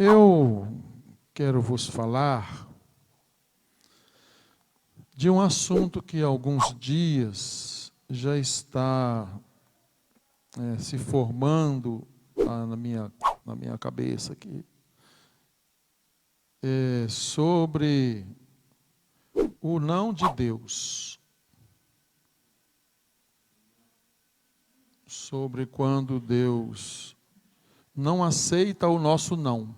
Eu quero vos falar de um assunto que há alguns dias já está se formando na minha cabeça aqui. Sobre o não de Deus. Sobre quando Deus não aceita o nosso não.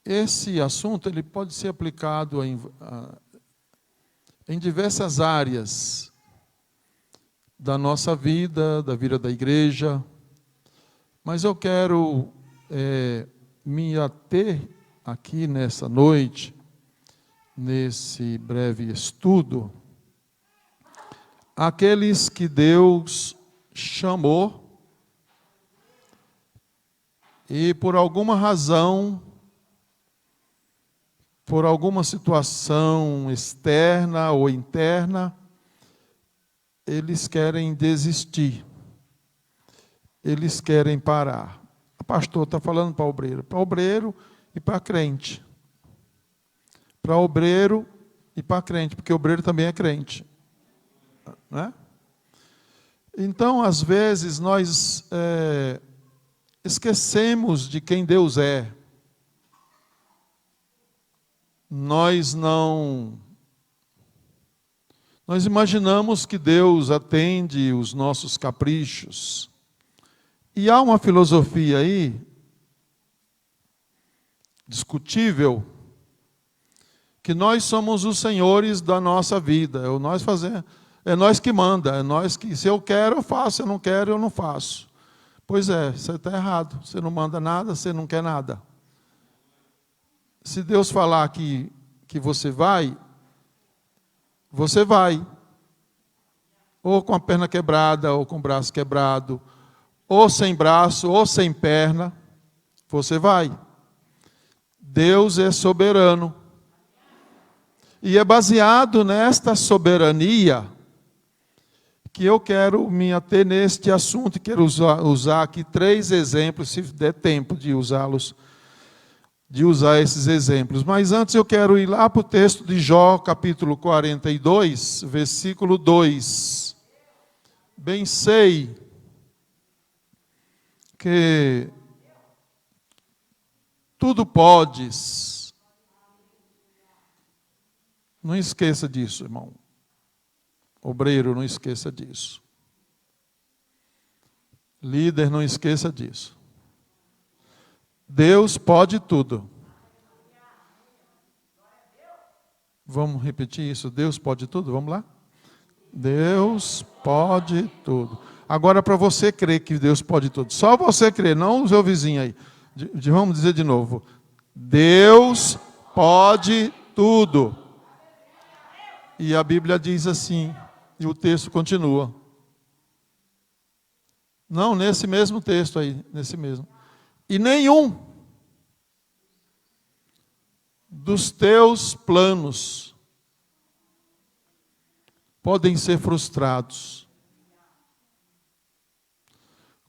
Esse assunto ele pode ser aplicado em diversas áreas da nossa vida, da vida da igreja, mas eu quero me ater aqui nessa noite, nesse breve estudo, àqueles que Deus chamou e por alguma razão, por alguma situação externa ou interna, eles querem desistir, eles querem parar. O pastor está falando para obreiro e para crente. Para obreiro e para crente, porque obreiro também é crente. Né? Então, às vezes, nós esquecemos de quem Deus é. Nós imaginamos que Deus atende os nossos caprichos. E há uma filosofia aí, discutível, que nós somos os senhores da nossa vida. É nós que manda, é nós que, se eu quero, eu faço, se eu não quero, eu não faço. Pois é, você está errado. Você não manda nada, você não quer nada. Se Deus falar que você vai, você vai. Ou com a perna quebrada, ou com o braço quebrado, ou sem braço, ou sem perna, você vai. Deus é soberano. E é baseado nesta soberania que eu quero me ater neste assunto, e quero usar aqui 3 exemplos, se der tempo de usá-los, de usar esses exemplos. Mas antes eu quero ir lá para o texto de Jó, capítulo 42, versículo 2. Bem sei que tudo podes. Não esqueça disso, irmão. Obreiro, não esqueça disso. Líder, não esqueça disso. Deus pode tudo. Vamos repetir isso? Deus pode tudo? Vamos lá? Deus pode tudo. Agora, para você crer que Deus pode tudo, só você crer, não o seu vizinho aí. Vamos dizer de novo. Deus pode tudo. E a Bíblia diz assim, e o texto continua. Não, nesse mesmo texto aí, nesse mesmo. E nenhum dos teus planos podem ser frustrados.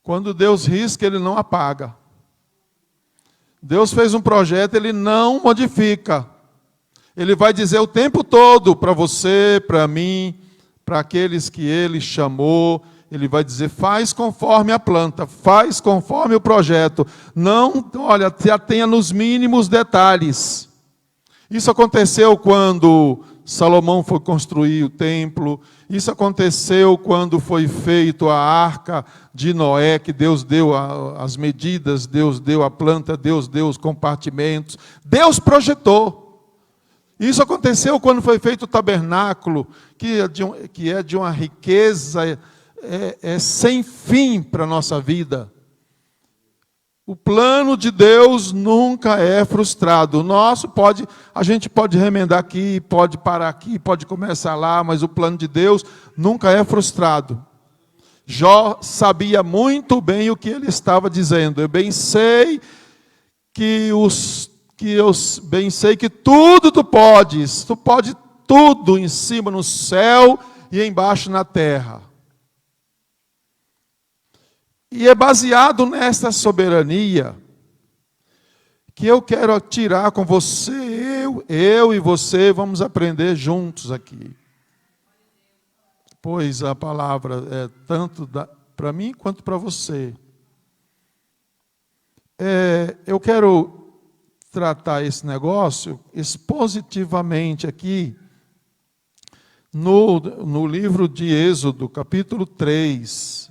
Quando Deus risca, Ele não apaga. Deus fez um projeto, Ele não modifica. Ele vai dizer o tempo todo para você, para mim, para aqueles que Ele chamou. Ele vai dizer, faz conforme a planta, faz conforme o projeto. Não, olha, te atenha nos mínimos detalhes. Isso aconteceu quando Salomão foi construir o templo. Isso aconteceu quando foi feito a arca de Noé, que Deus deu as medidas, Deus deu a planta, Deus deu os compartimentos. Deus projetou. Isso aconteceu quando foi feito o tabernáculo, que é de uma riqueza sem fim para a nossa vida. O plano de Deus nunca é frustrado. O nosso a gente pode remendar aqui, pode parar aqui, pode começar lá, mas o plano de Deus nunca é frustrado. Jó sabia muito bem o que ele estava dizendo. Eu bem sei que tudo tu pode tudo em cima no céu e embaixo na terra. E é baseado nesta soberania que eu quero tirar com você, eu e você, vamos aprender juntos aqui. Pois a palavra é tanto para mim quanto para você. Eu quero tratar esse negócio expositivamente aqui, no livro de Êxodo, capítulo 3,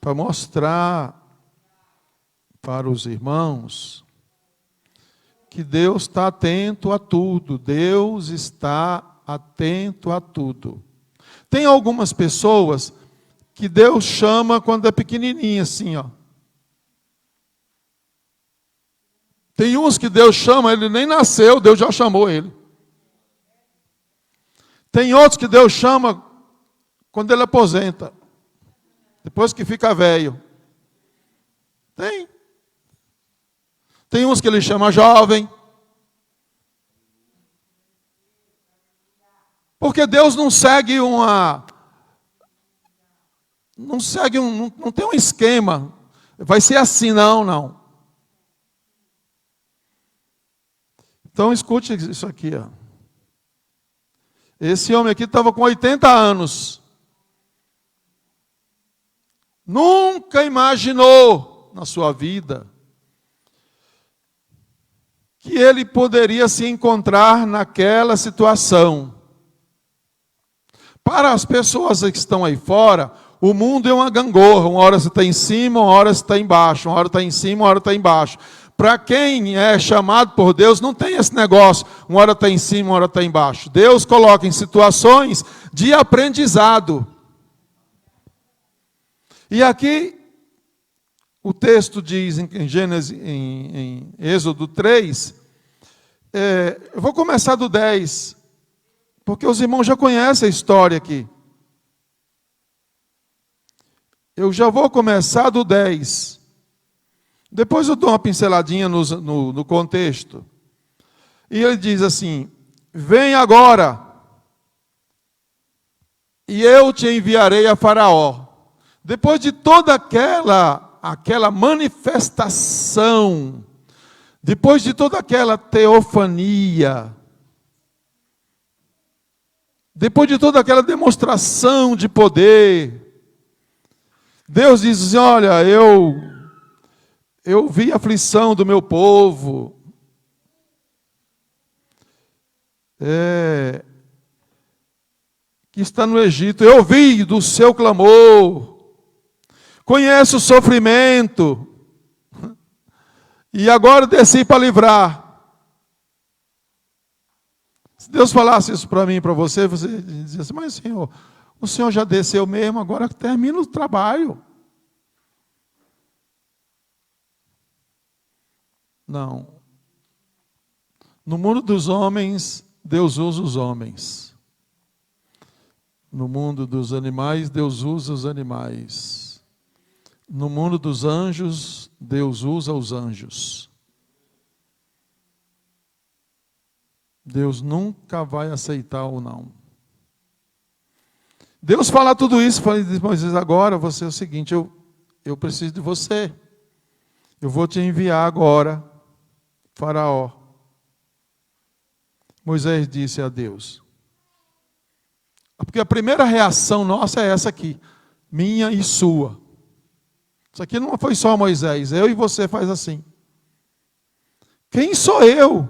para mostrar para os irmãos que Deus está atento a tudo. Deus está atento a tudo. Tem algumas pessoas que Deus chama quando é pequenininho, assim, ó. Tem uns que Deus chama, ele nem nasceu, Deus já chamou ele. Tem outros que Deus chama quando ele aposenta, depois que fica velho. Tem uns que ele chama jovem. Porque Deus não segue não tem um esquema. Vai ser assim, não. Então escute isso aqui, ó. Esse homem aqui estava com 80 anos. Nunca imaginou na sua vida que ele poderia se encontrar naquela situação. Para as pessoas que estão aí fora, o mundo é uma gangorra. Uma hora você está em cima, uma hora você está embaixo. Uma hora está em cima, uma hora está embaixo. Para quem é chamado por Deus, não tem esse negócio. Uma hora está em cima, uma hora está embaixo. Deus coloca em situações de aprendizado. E aqui, o texto diz em Gênesis, em Êxodo 3, eu vou começar do 10, porque os irmãos já conhecem a história aqui. Eu já vou começar do 10. Depois eu dou uma pinceladinha no contexto. E ele diz assim: vem agora, e eu te enviarei a Faraó. Depois de toda aquela manifestação, depois de toda aquela teofania, depois de toda aquela demonstração de poder, Deus diz assim: olha, eu vi a aflição do meu povo, que está no Egito, eu ouvi do seu clamor, conheço o sofrimento, e agora desci para livrar. Se Deus falasse isso para mim e para você, você dizia assim: mas Senhor, o Senhor já desceu mesmo, agora termina o trabalho. Não. No mundo dos homens, Deus usa os homens. No mundo dos animais, Deus usa os animais. No mundo dos anjos, Deus usa os anjos. Deus nunca vai aceitar ou não. Deus fala tudo isso, fala de Moisés: agora você é o seguinte, eu preciso de você. Eu vou te enviar agora, Faraó. Moisés disse a Deus. Porque a primeira reação nossa é essa aqui, minha e sua. Isso aqui não foi só Moisés, eu e você faz assim. Quem sou eu?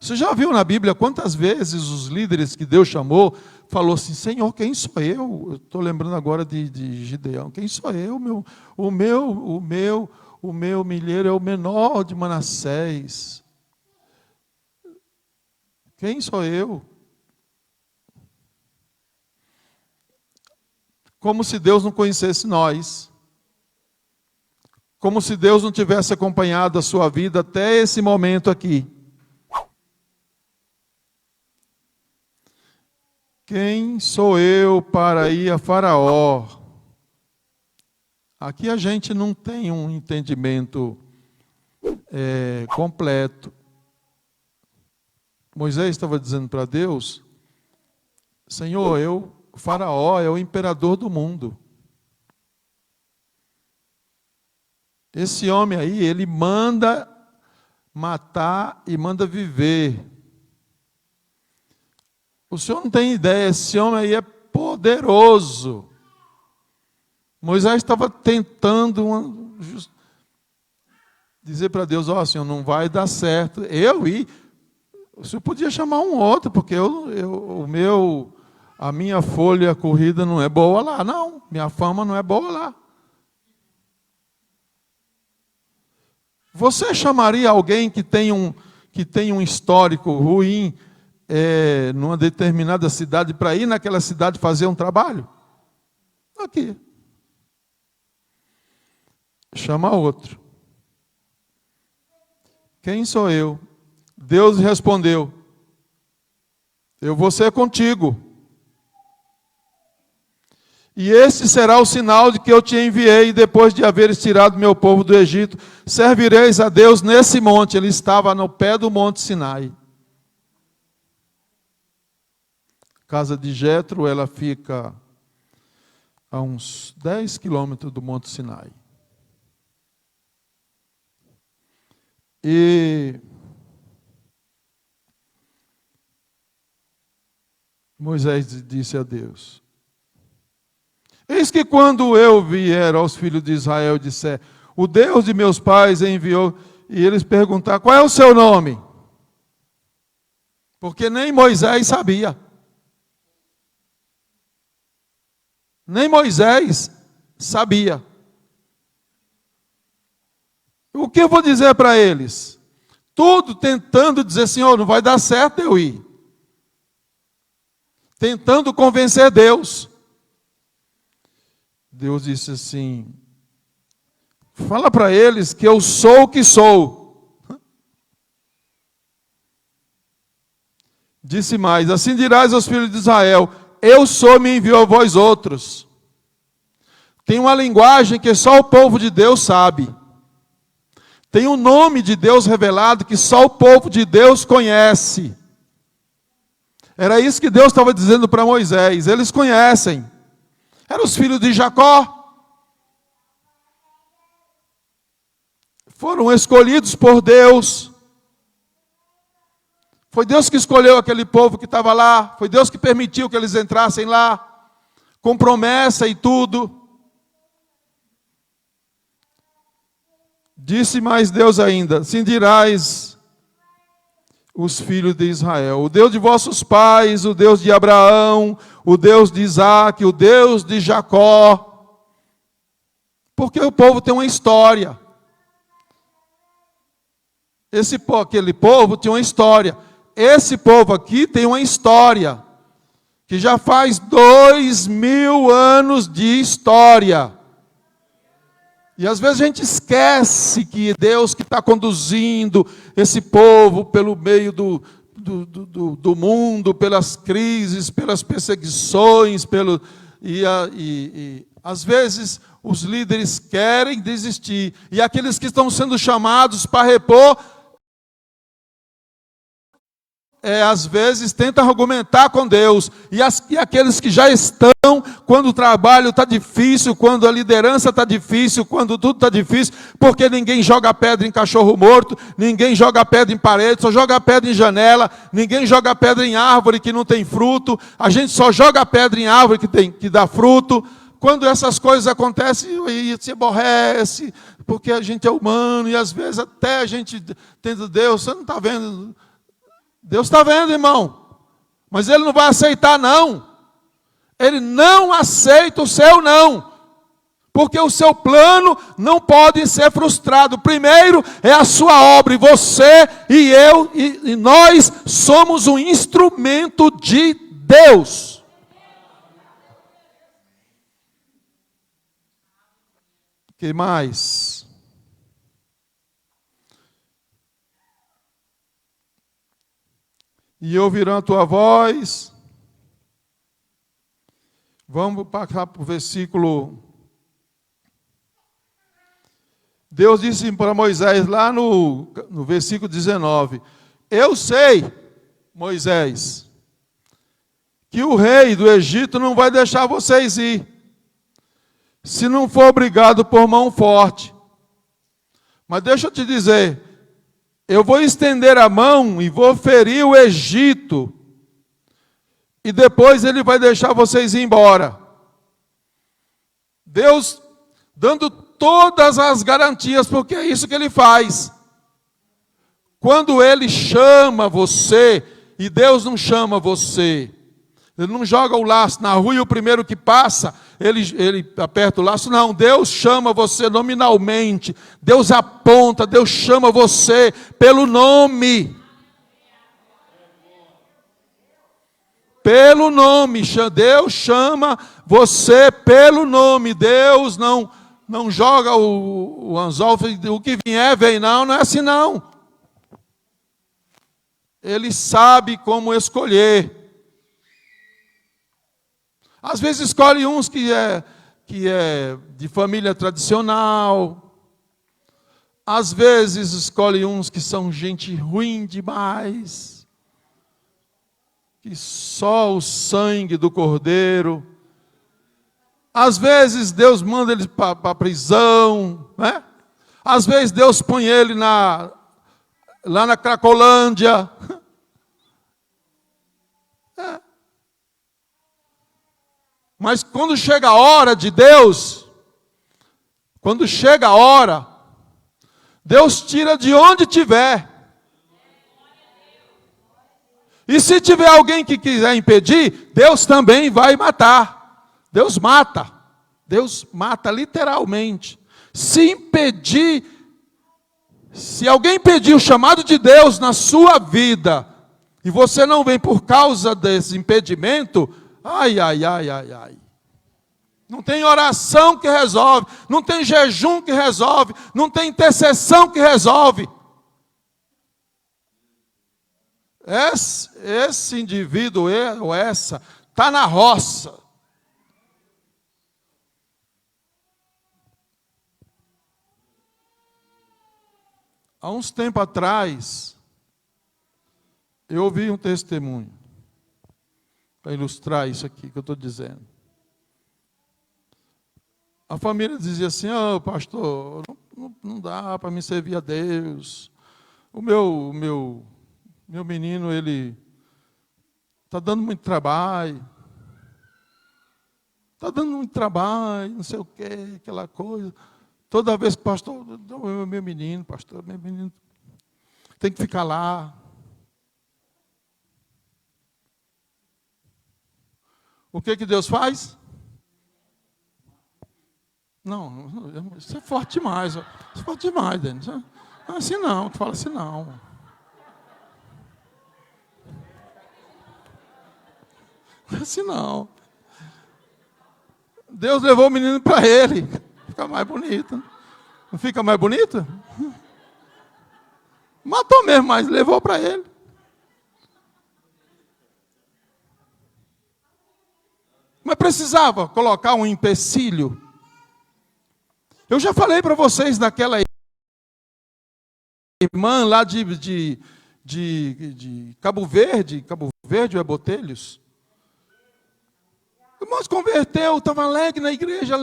Você já viu na Bíblia quantas vezes os líderes que Deus chamou falou assim: Senhor, quem sou eu? Eu estou lembrando agora de Gideão. Quem sou eu? O meu milheiro é o menor de Manassés. Quem sou eu? Como se Deus não conhecesse nós. Como se Deus não tivesse acompanhado a sua vida até esse momento aqui. Quem sou eu para ir a Faraó? Aqui a gente não tem um entendimento completo. Moisés estava dizendo para Deus: Senhor, o Faraó é o imperador do mundo. Esse homem aí, ele manda matar e manda viver. O senhor não tem ideia, esse homem aí é poderoso. Moisés estava tentando dizer para Deus, Senhor, não vai dar certo. O senhor podia chamar um outro, porque a minha folha corrida não é boa lá, não. Minha fama não é boa lá. Você chamaria alguém que tem um histórico ruim numa determinada cidade para ir naquela cidade fazer um trabalho? Aqui. Chama outro. Quem sou eu? Deus respondeu, eu vou ser contigo. E este será o sinal de que eu te enviei, depois de haveres tirado meu povo do Egito, servireis a Deus nesse monte. Ele estava no pé do monte Sinai. A casa de Jetro, ela fica a uns 10 quilômetros do monte Sinai. E Moisés disse a Deus, eis que quando eu vier aos filhos de Israel, disser, o Deus de meus pais enviou, e eles perguntar, qual é o seu nome? Porque nem Moisés sabia. Nem Moisés sabia. O que eu vou dizer para eles? Tudo tentando dizer, Senhor, não vai dar certo eu ir. Tentando convencer Deus. Deus disse assim, fala para eles que eu sou o que sou. Disse mais, assim dirás aos filhos de Israel, eu sou, me enviou a vós outros. Tem uma linguagem que só o povo de Deus sabe. Tem um nome de Deus revelado que só o povo de Deus conhece. Era isso que Deus estava dizendo para Moisés. Eles conhecem. Eram os filhos de Jacó. Foram escolhidos por Deus. Foi Deus que escolheu aquele povo que estava lá. Foi Deus que permitiu que eles entrassem lá. Com promessa e tudo. Disse mais Deus ainda, assim dirás os filhos de Israel, o Deus de vossos pais, o Deus de Abraão, o Deus de Isaac, o Deus de Jacó. Porque o povo tem uma história. Aquele povo tinha uma história. Esse povo aqui tem uma história, que já faz 2000 anos de história. E às vezes a gente esquece que Deus que está conduzindo esse povo pelo meio do mundo, pelas crises, pelas perseguições, às vezes os líderes querem desistir. E aqueles que estão sendo chamados para repor, às vezes tentam argumentar com Deus. E aqueles que já estão, quando o trabalho está difícil, quando a liderança está difícil, quando tudo está difícil, porque ninguém joga pedra em cachorro morto, ninguém joga pedra em parede, só joga pedra em janela, ninguém joga pedra em árvore que não tem fruto, a gente só joga pedra em árvore que dá fruto. Quando essas coisas acontecem, se aborrece, porque a gente é humano, e às vezes até a gente tenta, Deus, você não está vendo? Deus está vendo, irmão, mas Ele não vai aceitar não. Ele não aceita o seu não, porque o seu plano não pode ser frustrado. Primeiro é a sua obra, e você e eu e nós somos um instrumento de Deus. O que mais? E ouvirão a tua voz. Vamos passar para o versículo. Deus disse para Moisés, lá no versículo 19, eu sei, Moisés, que o rei do Egito não vai deixar vocês ir, se não for obrigado por mão forte. Mas deixa eu te dizer, eu vou estender a mão e vou ferir o Egito. E depois ele vai deixar vocês ir embora. Deus dando todas as garantias, porque é isso que ele faz. Quando ele chama você, e Deus não chama você, ele não joga o laço na rua e o primeiro que passa, ele aperta o laço. Não, Deus chama você nominalmente. Deus aponta, Deus chama você pelo nome. Pelo nome. Deus chama você pelo nome. Deus não joga o anzol, o que vier, vem. Não é assim não. Ele sabe como escolher. Às vezes escolhe uns que é de família tradicional. Às vezes escolhe uns que são gente ruim demais. Que só o sangue do Cordeiro. Às vezes Deus manda ele para a prisão, né? Às vezes Deus põe ele lá na Cracolândia. Mas quando chega a hora de Deus, quando chega a hora, Deus tira de onde tiver. E se tiver alguém que quiser impedir, Deus também vai matar. Deus mata literalmente. Se impedir, se alguém impedir o chamado de Deus na sua vida, e você não vem por causa desse impedimento, ai. Não tem oração que resolve, não tem jejum que resolve, não tem intercessão que resolve. Esse indivíduo ou essa está na roça. Há uns tempos atrás, eu ouvi um testemunho, para ilustrar isso aqui que eu estou dizendo. A família dizia assim: pastor, não dá para me servir a Deus. O meu menino, ele está dando muito trabalho. Está dando muito trabalho, não sei o quê, aquela coisa. Toda vez que pastor, meu menino tem que ficar lá. O que Deus faz? Não, isso é forte demais. Isso é forte demais, Denis. Não é assim não, tu fala assim não. Não é assim não. Deus levou o menino para ele. Fica mais bonito. Não fica mais bonito? Matou mesmo, mas levou para ele. Mas precisava colocar um empecilho. Eu já falei para vocês daquela irmã lá de Cabo Verde ou é Botelhos? A irmã se converteu, estava alegre na igreja,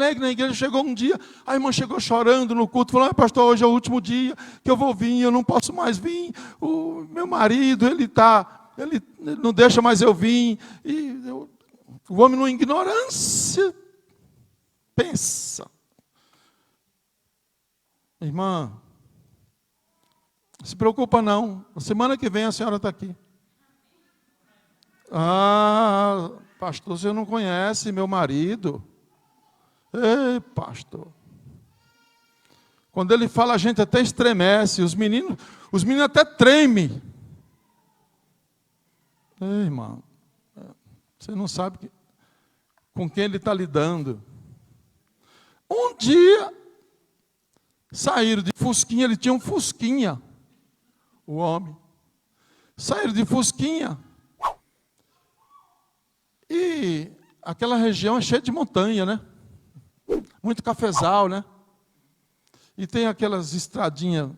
chegou um dia, a irmã chegou chorando no culto, falou: pastor, hoje é o último dia que eu vou vir, eu não posso mais vir, o meu marido, ele não deixa mais eu vir, o homem numa ignorância, pensa. Irmã, não se preocupa não, na semana que vem a senhora está aqui. Pastor, você não conhece meu marido? Ei, pastor. Quando ele fala, a gente até estremece, os meninos até tremem. Ei, irmão, você não sabe com quem ele está lidando. Um dia, saíram de Fusquinha, ele tinha um Fusquinha, o homem. Saíram de Fusquinha. E aquela região é cheia de montanha, né? Muito cafezal, né? E tem aquelas estradinhas.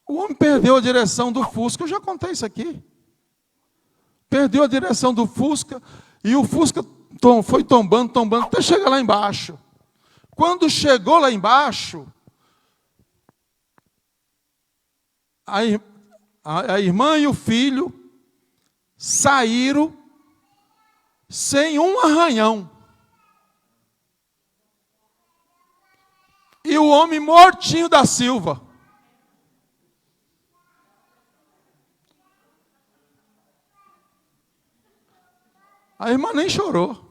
O homem perdeu a direção do Fusca, eu já contei isso aqui. Perdeu a direção do Fusca, e o Fusca foi tombando, até chegar lá embaixo. Quando chegou lá embaixo, a irmã e o filho saíram sem um arranhão. E o homem mortinho da Silva. A irmã nem chorou.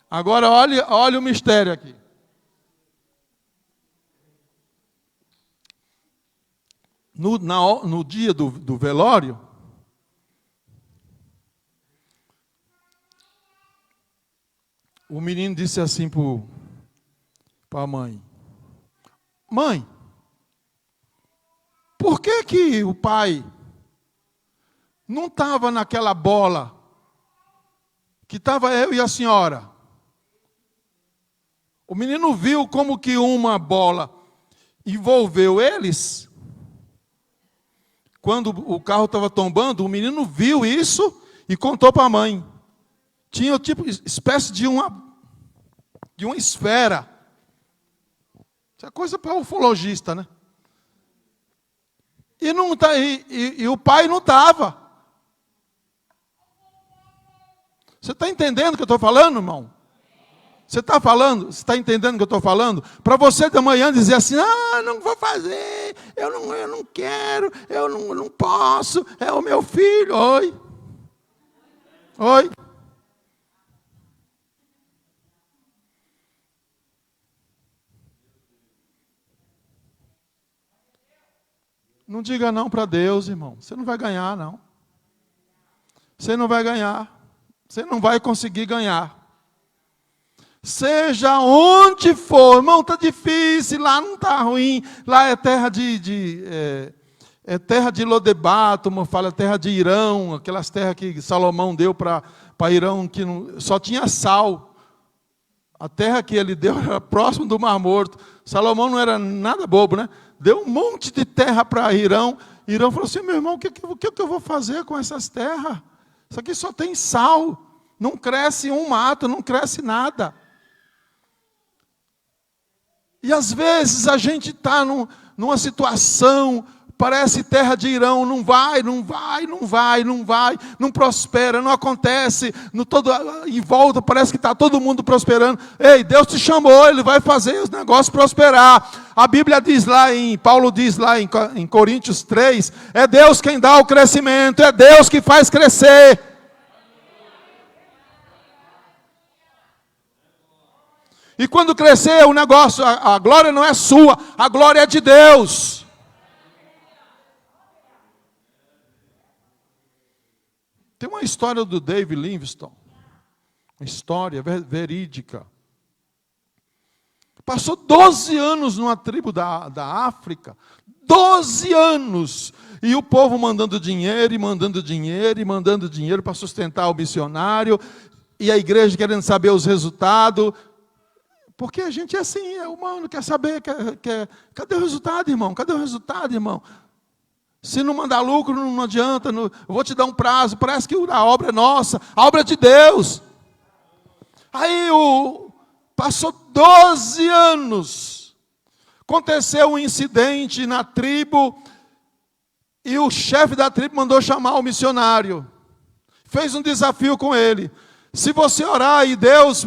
Agora olha o mistério aqui. No dia do velório, o menino disse assim para a mãe: Mãe, por que o pai não estava naquela bola que estava eu e a senhora? O menino viu como que uma bola envolveu eles. Quando o carro estava tombando, o menino viu isso e contou para a mãe. Tinha tipo espécie de uma esfera. Isso é coisa para ufologista, né? E o pai não estava. Você está entendendo o que eu estou falando, irmão? Você está entendendo o que eu estou falando? Para você de manhã dizer assim: não vou fazer, eu não quero, eu não posso, é o meu filho. Oi. Não diga não para Deus, irmão. Você não vai ganhar, não. Você não vai ganhar. Você não vai conseguir ganhar. Seja onde for, irmão, está difícil, lá não está ruim, lá é terra terra de Lodebar, como fala, terra de Irão, aquelas terras que Salomão deu para Irão, que só tinha sal. A terra que ele deu era próximo do Mar Morto. Salomão não era nada bobo, né? Deu um monte de terra para Irão. Irão falou assim: meu irmão, o que eu vou fazer com essas terras? Isso aqui só tem sal, não cresce um mato, não cresce nada. E às vezes a gente está numa situação, parece terra de Irão, não vai, não prospera, não acontece, em volta parece que está todo mundo prosperando. Ei, Deus te chamou, Ele vai fazer os negócios prosperar. A Bíblia diz lá, Paulo diz lá em Coríntios 3, é Deus quem dá o crescimento, é Deus que faz crescer. E quando crescer o negócio, a glória não é sua, a glória é de Deus. Tem uma história do David Livingstone, uma história verídica. Passou 12 anos numa tribo da África, 12 anos, e o povo mandando dinheiro, e mandando dinheiro, e mandando dinheiro para sustentar o missionário, e a igreja querendo saber os resultados. Porque a gente é assim, é humano, quer saber, cadê o resultado, irmão? Cadê o resultado, irmão? Se não mandar lucro, não adianta, eu vou te dar um prazo, parece que a obra é nossa, a obra é de Deus. Aí passou 12 anos, aconteceu um incidente na tribo, e o chefe da tribo mandou chamar o missionário, fez um desafio com ele: se você orar e Deus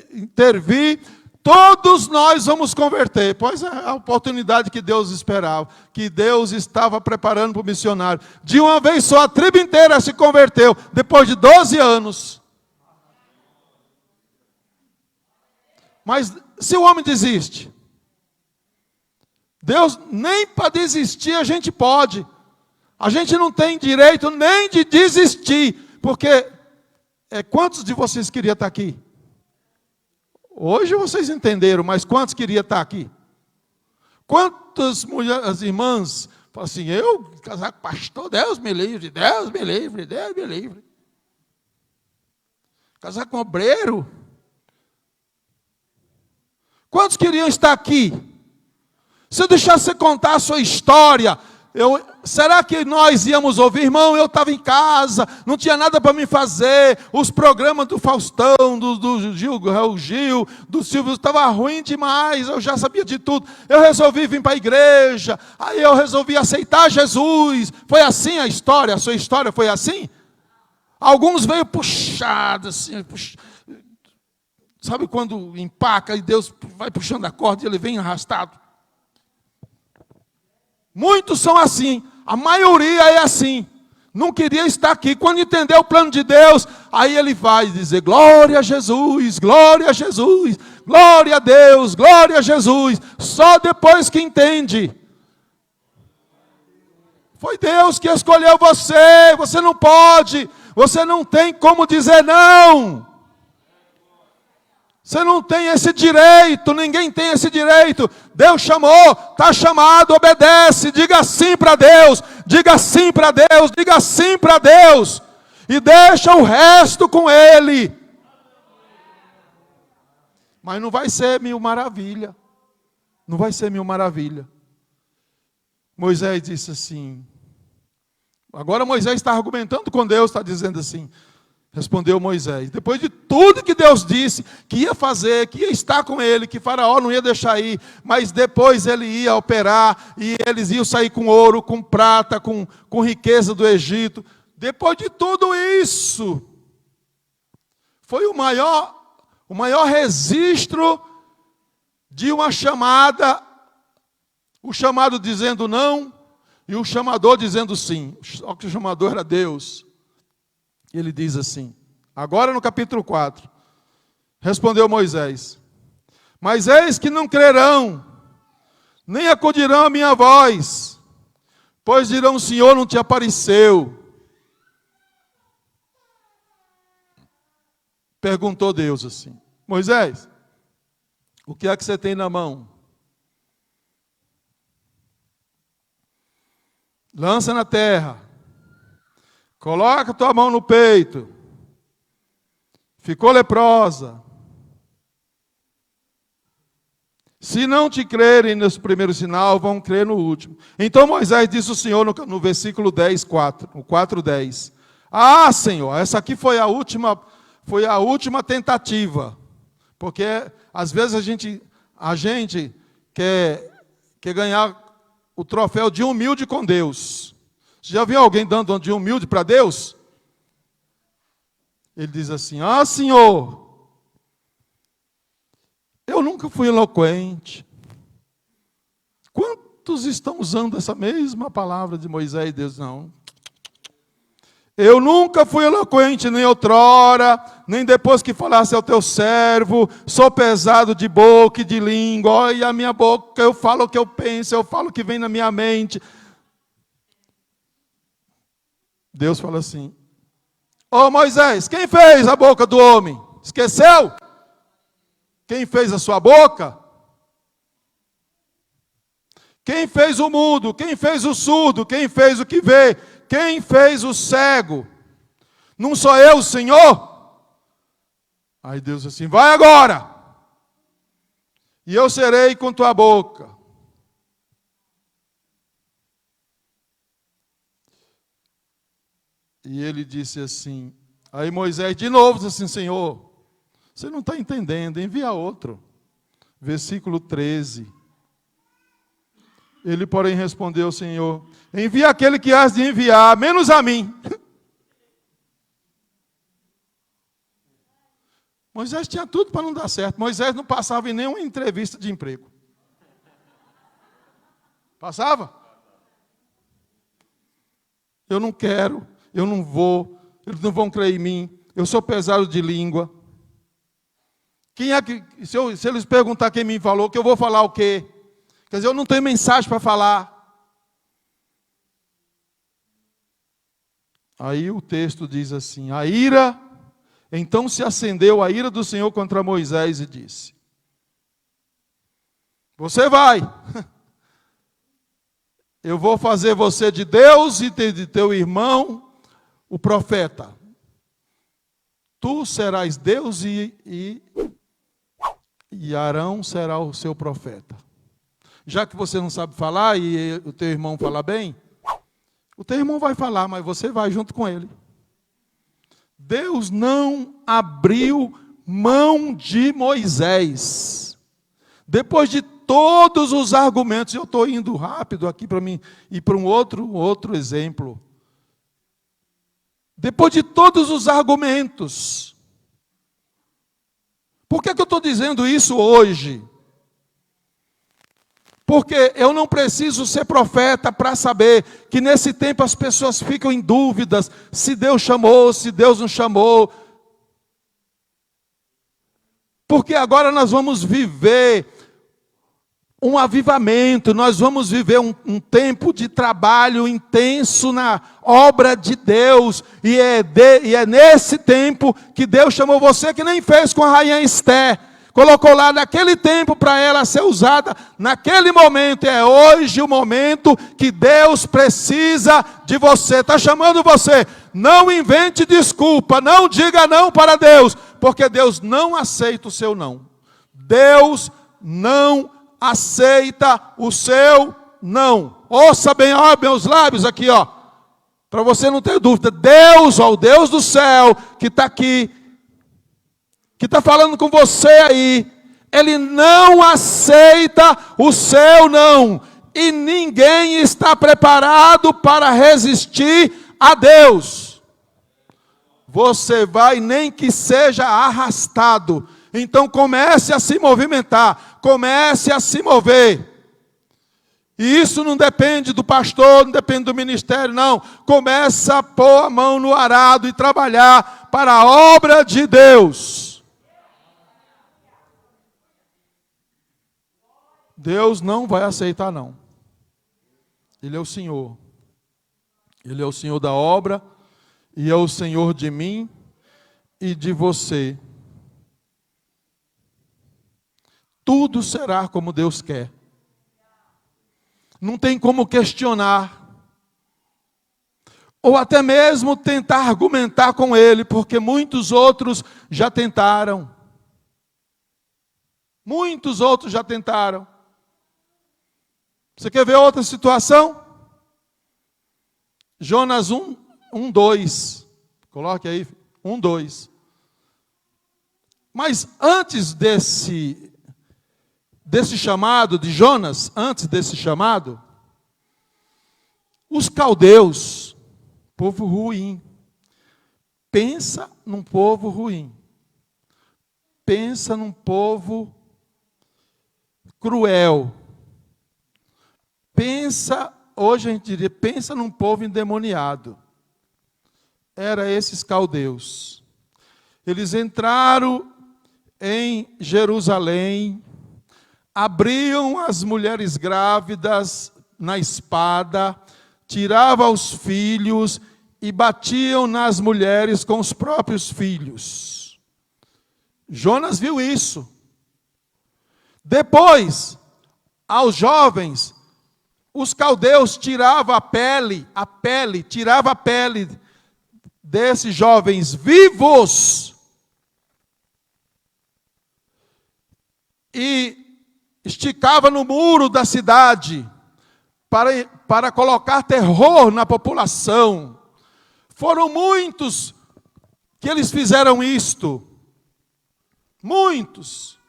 intervir, todos nós vamos converter. Pois é a oportunidade que Deus esperava, que Deus estava preparando para o missionário. De uma vez só, a tribo inteira se converteu, depois de 12 anos. Mas se o homem desiste, Deus, nem para desistir a gente pode. A gente não tem direito nem de desistir, porque quantos de vocês queriam estar aqui? Hoje vocês entenderam, mas quantos queriam estar aqui? Quantas mulheres, irmãs, falam assim: eu casar com pastor, Deus me livre, Deus me livre, Deus me livre. Casar com obreiro. Quantos queriam estar aqui? Se eu deixar você contar a sua história, Será que nós íamos ouvir? Irmão, eu estava em casa, não tinha nada para me fazer, os programas do Faustão, do Gil, do Silvio, estava ruim demais, eu já sabia de tudo. Eu resolvi vir para a igreja, aí eu resolvi aceitar Jesus. Foi assim a história? A sua história foi assim? Alguns veio puxados, assim, sabe quando empaca e Deus vai puxando a corda e ele vem arrastado? Muitos são assim, a maioria é assim, não queria estar aqui. Quando entendeu o plano de Deus, aí ele vai dizer, glória a Jesus, glória a Jesus, glória a Deus, glória a Jesus, só depois que entende. Foi Deus que escolheu você, você não pode, você não tem como dizer não. Você não tem esse direito, ninguém tem esse direito. Deus chamou, está chamado, obedece, diga sim para Deus, diga sim para Deus, diga sim para Deus. E deixa o resto com Ele. Mas não vai ser mil maravilha. Não vai ser mil maravilha. Moisés disse assim. Agora Moisés está argumentando com Deus, está dizendo assim. Respondeu Moisés, depois de tudo que Deus disse, que ia fazer, que ia estar com ele, que Faraó não ia deixar ir, mas depois ele ia operar, e eles iam sair com ouro, com prata, com riqueza do Egito. Depois de tudo isso, foi o maior registro de uma chamada, o chamado dizendo não, e o chamador dizendo sim, só que o chamador era Deus. Ele diz assim, agora no capítulo 4, respondeu Moisés, mas eis que não crerão, nem acudirão a minha voz, pois dirão, o Senhor não te apareceu. Perguntou Deus assim, Moisés, o que é que você tem na mão? Lança na terra. Coloca a tua mão no peito. Ficou leprosa. Se não te crerem nesse primeiro sinal, vão crer no último. Então Moisés disse ao Senhor no versículo 10, 4, o 4:10. Ah, Senhor, essa aqui foi a última tentativa. Porque às vezes a gente quer ganhar o troféu de humilde com Deus. Você já viu alguém dando de humilde para Deus? Ele diz assim, ah, Senhor, eu nunca fui eloquente. Quantos estão usando essa mesma palavra de Moisés e Deus? Não. Eu nunca fui eloquente, nem outrora, nem depois que falasse ao teu servo, sou pesado de boca e de língua, olha a minha boca, eu falo o que eu penso, eu falo o que vem na minha mente. Deus fala assim, ô Moisés, quem fez a boca do homem? Esqueceu? Quem fez a sua boca? Quem fez o mudo? Quem fez o surdo? Quem fez o que vê? Quem fez o cego? Não sou eu, Senhor? Aí Deus diz assim, vai agora, e eu serei com tua boca. E ele disse assim, aí Moisés de novo disse assim, Senhor, você não está entendendo, envia outro. Versículo 13. Ele, porém, respondeu ao Senhor, envia aquele que has de enviar, menos a mim. Moisés tinha tudo para não dar certo. Moisés não passava em nenhuma entrevista de emprego. Passava? Eu não quero. Eu não vou, eles não vão crer em mim, eu sou pesado de língua. Quem é que, se eles perguntar quem me falou, que eu vou falar o quê? Quer dizer, eu não tenho mensagem para falar. Aí o texto diz assim, então se acendeu a ira do Senhor contra Moisés e disse, você vai, eu vou fazer você de Deus e de teu irmão, o profeta. Tu serás Deus e Arão será o seu profeta. Já que você não sabe falar e o teu irmão fala bem, O teu irmão vai falar, mas você vai junto com ele. Deus não abriu mão de Moisés. Depois de todos os argumentos, eu estou indo rápido aqui para mim ir para um outro exemplo. Depois de todos os argumentos, por que eu estou dizendo isso hoje? Porque eu não preciso ser profeta para saber que nesse tempo as pessoas ficam em dúvidas se Deus chamou, se Deus não chamou. Porque agora nós vamos viver um avivamento, nós vamos viver um tempo de trabalho intenso na obra de Deus, e é nesse tempo que Deus chamou você, que nem fez com a rainha Esther, colocou lá naquele tempo para ela ser usada, naquele momento, é hoje o momento que Deus precisa de você, está chamando você, não invente desculpa, não diga não para Deus, porque Deus não aceita o seu não, Deus não aceita o seu não. Ouça bem, ó, meus lábios aqui, ó, para você não ter dúvida. Deus, ó, o Deus do céu, que está aqui, que está falando com você aí, Ele não aceita o seu não. E ninguém está preparado para resistir a Deus. Você vai, nem que seja arrastado. Então comece a se movimentar, comece a se mover. E isso não depende do pastor, não depende do ministério, não. Começa a pôr a mão no arado e trabalhar para a obra de Deus. Deus não vai aceitar, não. Ele é o Senhor. Ele é o Senhor da obra e é o Senhor de mim e de você. Tudo será como Deus quer. Não tem como questionar. Ou até mesmo tentar argumentar com Ele, porque muitos outros já tentaram. Muitos outros já tentaram. Você quer ver outra situação? Jonas 1:2. Coloque aí, 1:2. Mas antes desse chamado de Jonas, antes desse chamado, os caldeus, povo ruim, pensa num povo ruim, pensa num povo cruel, pensa, hoje a gente diria, pensa num povo endemoniado. Era esses caldeus. Eles entraram em Jerusalém, abriam as mulheres grávidas na espada, tiravam os filhos e batiam nas mulheres com os próprios filhos. Jonas viu isso. Depois, aos jovens, os caldeus tiravam a pele desses jovens vivos e esticava no muro da cidade para colocar terror na população. Foram muitos que eles fizeram isto. Muitos.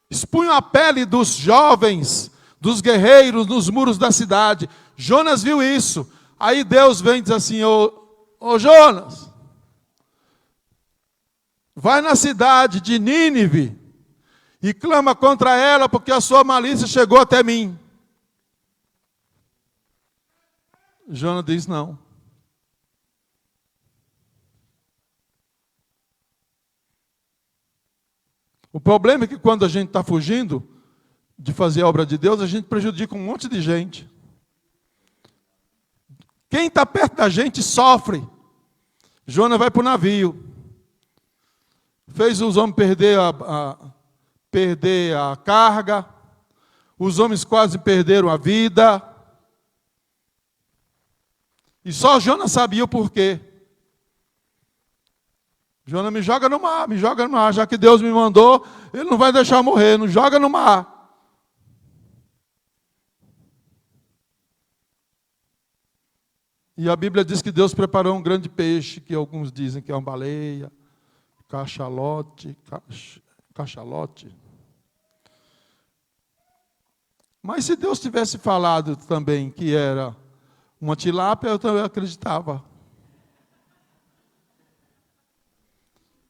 Expunham a pele dos jovens, dos guerreiros, nos muros da cidade. Jonas viu isso. Aí Deus vem e diz assim, ô Jonas, vai na cidade de Nínive e clama contra ela, porque a sua malícia chegou até mim. Jonas diz não. O problema é que quando a gente está fugindo de fazer a obra de Deus, a gente prejudica um monte de gente. Quem está perto da gente sofre. Jonas vai para o navio. Fez os homens perder a carga, os homens quase perderam a vida, e só Jonas sabia o porquê. Jonas, me joga no mar, já que Deus me mandou, Ele não vai deixar eu morrer, não joga no mar. E a Bíblia diz que Deus preparou um grande peixe, que alguns dizem que é uma baleia, cachalote. Mas se Deus tivesse falado também que era uma tilápia, eu também acreditava.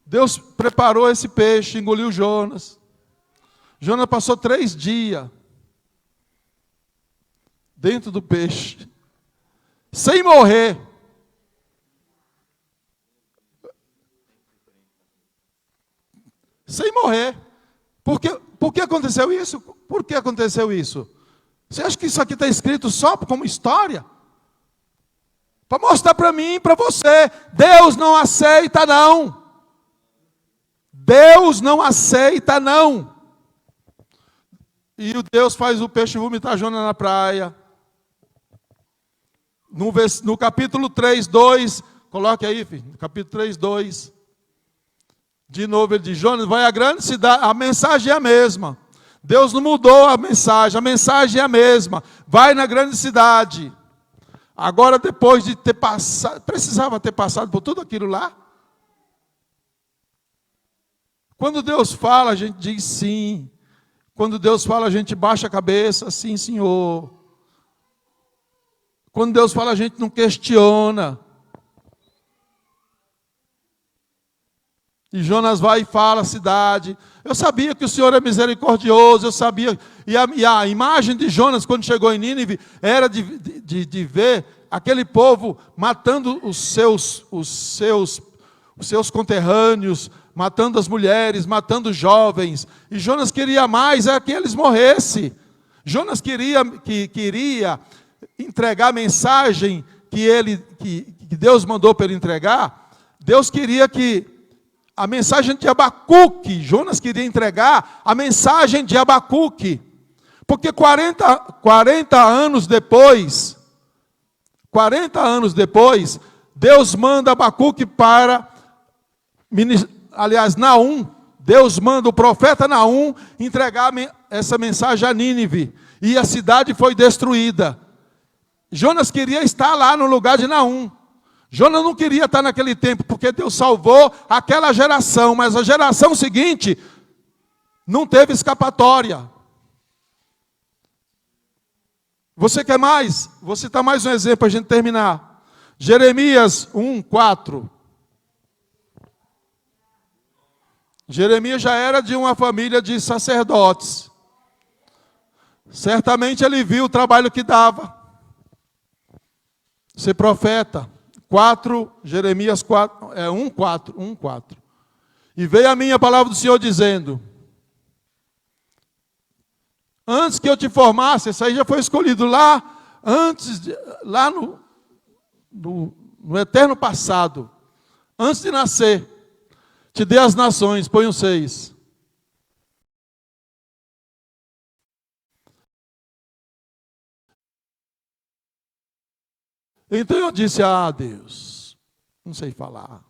Deus preparou esse peixe, engoliu Jonas. Jonas passou 3 dias dentro do peixe, sem morrer. Sem morrer. Por que aconteceu isso? Por que aconteceu isso? Você acha que isso aqui está escrito só como história? Para mostrar para mim e para você. Deus não aceita não. Deus não aceita não. E o Deus faz o peixe vomitar Jonas na praia. No capítulo 3, 2, coloque aí, filho, no capítulo 3, 2. De novo ele diz, Jonas, vai à grande cidade, a mensagem é a mesma. Deus não mudou a mensagem é a mesma. Vai na grande cidade. Agora, depois de ter passado, precisava ter passado por tudo aquilo lá? Quando Deus fala, a gente diz sim. Quando Deus fala, a gente baixa a cabeça, sim, Senhor. Quando Deus fala, a gente não questiona. E Jonas vai e fala à cidade. Eu sabia que o Senhor é misericordioso, eu sabia. E a imagem de Jonas, quando chegou em Nínive, era de ver aquele povo matando os seus conterrâneos, matando as mulheres, matando os jovens. E Jonas queria mais, era que eles morressem. Jonas queria entregar a mensagem que Deus mandou para ele entregar. Deus queria que a mensagem de Abacuque, Jonas queria entregar a mensagem de Abacuque. Porque 40 anos depois, Deus manda Abacuque para, Naum, Deus manda o profeta Naum entregar essa mensagem a Nínive. E a cidade foi destruída. Jonas queria estar lá no lugar de Naum. Jonas não queria estar naquele tempo, porque Deus salvou aquela geração, mas a geração seguinte não teve escapatória. Você quer mais? Vou citar mais um exemplo para a gente terminar. Jeremias 1, 4. Jeremias já era de uma família de sacerdotes. Certamente ele viu o trabalho que dava ser profeta. Jeremias 4, 1, 4. E veio a mim a palavra do Senhor dizendo, antes que eu te formasse, essa aí já foi escolhido lá no eterno passado, antes de nascer, te dei as nações, põe o 6. Então eu disse, Deus, não sei falar.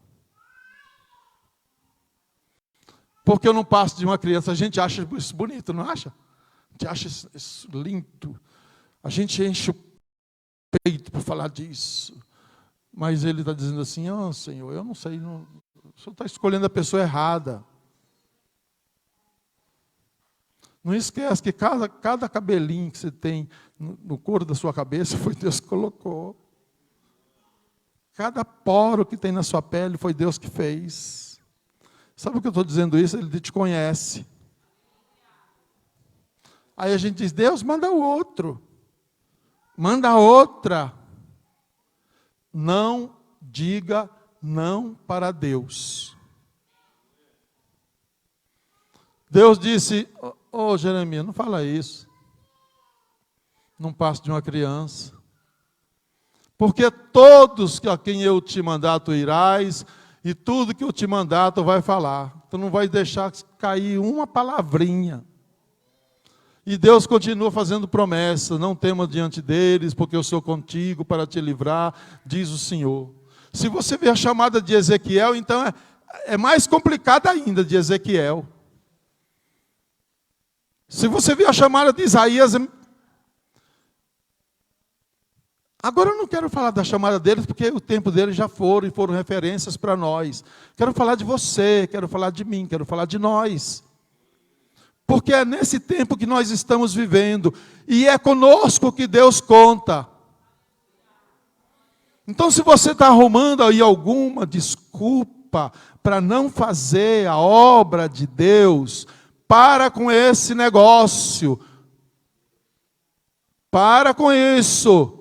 Porque eu não passo de uma criança, a gente acha isso bonito, não acha? A gente acha isso lindo. A gente enche o peito por falar disso. Mas ele está dizendo assim, Senhor, eu não sei, o Senhor está escolhendo a pessoa errada. Não esquece que cada cabelinho que você tem no couro da sua cabeça foi Deus que colocou. Cada poro que tem na sua pele foi Deus que fez. Sabe por que eu estou dizendo isso? Ele te conhece. Aí a gente diz, Deus, manda o outro. Manda outra. Não diga não para Deus. Deus disse, Jeremias, não fala isso. Não passo de uma criança. Porque todos a quem eu te mandar, tu irás, e tudo que eu te mandar, tu vai falar. Tu não vai deixar cair uma palavrinha. E Deus continua fazendo promessas, não temas diante deles, porque eu sou contigo para te livrar, diz o Senhor. Se você ver a chamada de Ezequiel, então é mais complicada ainda de Ezequiel. Se você ver a chamada de Isaías, Agora eu não quero falar da chamada deles, porque o tempo deles já foram, e foram referências para nós. Quero falar de você, quero falar de mim, quero falar de nós. Porque é nesse tempo que nós estamos vivendo, e é conosco que Deus conta. Então, se você está arrumando aí alguma desculpa para não fazer a obra de Deus, para com esse negócio. Para com isso.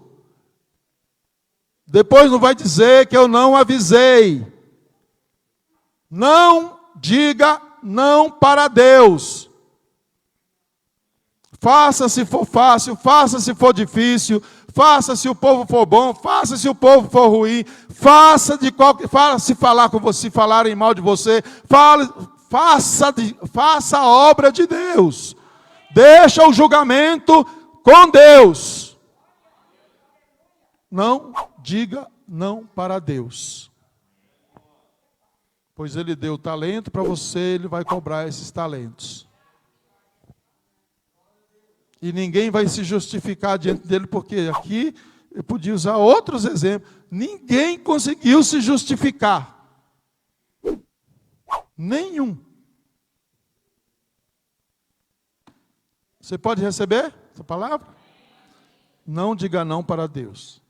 Depois não vai dizer que eu não avisei. Não diga não para Deus. Faça se for fácil, faça se for difícil, faça se o povo for bom, faça se o povo for ruim, faça se falar com você, se falarem mal de você, faça a obra de Deus. Deixa o julgamento com Deus. Não diga não para Deus. Pois Ele deu talento para você, Ele vai cobrar esses talentos. E ninguém vai se justificar diante dele, porque aqui eu podia usar outros exemplos. Ninguém conseguiu se justificar. Nenhum. Você pode receber essa palavra? Não diga não para Deus.